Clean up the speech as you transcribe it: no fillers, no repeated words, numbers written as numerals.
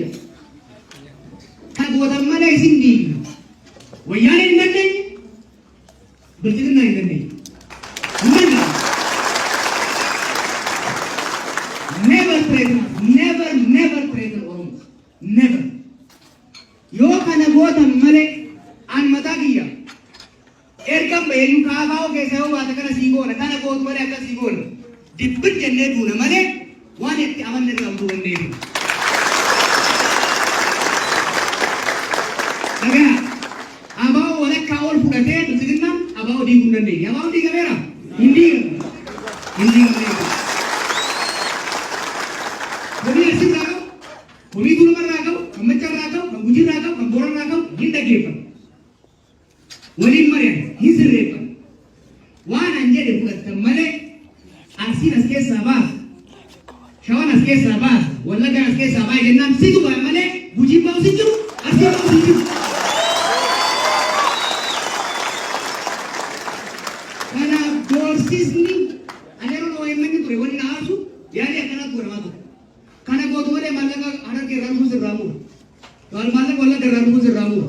kiyya. Kan gootan malee isin diigna. Wayyaanee hin dandeenye. Biltsiginnaa hin dandeenye. Never threaten Oromo. Never. Yoo kana gootan malee an mataa kiyya. Ergan baheeyyuu kaafaa keessa yoo baate kana sii goona kana gootu malee akka sii goona. Dibbin jennee duuna malee waan itti amanne irraa utuu hin deebiin. Dhagaa ABO walakkaa ol fudhatee Biltsiginnaan ABO diiguu hin dandeenye. ABO diigameera? Hin diigamu. Hin diigamu. Komii asirraa qabu, komii gulumarraa qabu, kan maccarraa qabu, kan gujirraa qabu, kan boorarraa qabu hin dhaggeeffatu. Waliin mari'atu hin sirreeffatu. Waan an jedhe fudhattan malee Arsiin as keessaa baasa, Shawaan as keessaa baasa, Wallaggaan as keessaa baasa jennaan situ ba'a malee Gujiin ba'u si jiru, Arsiin ba'u si jiru. Kanaaf doorsisni ani yeroo OMN ture wanni na aarsu yaadii akkanaatti godhamaa ture. Kana gootu malee maallaqa Harargee irraa dhufuus irraa muura. Maallaqa Wallagga irraa dhufuus irraa muura.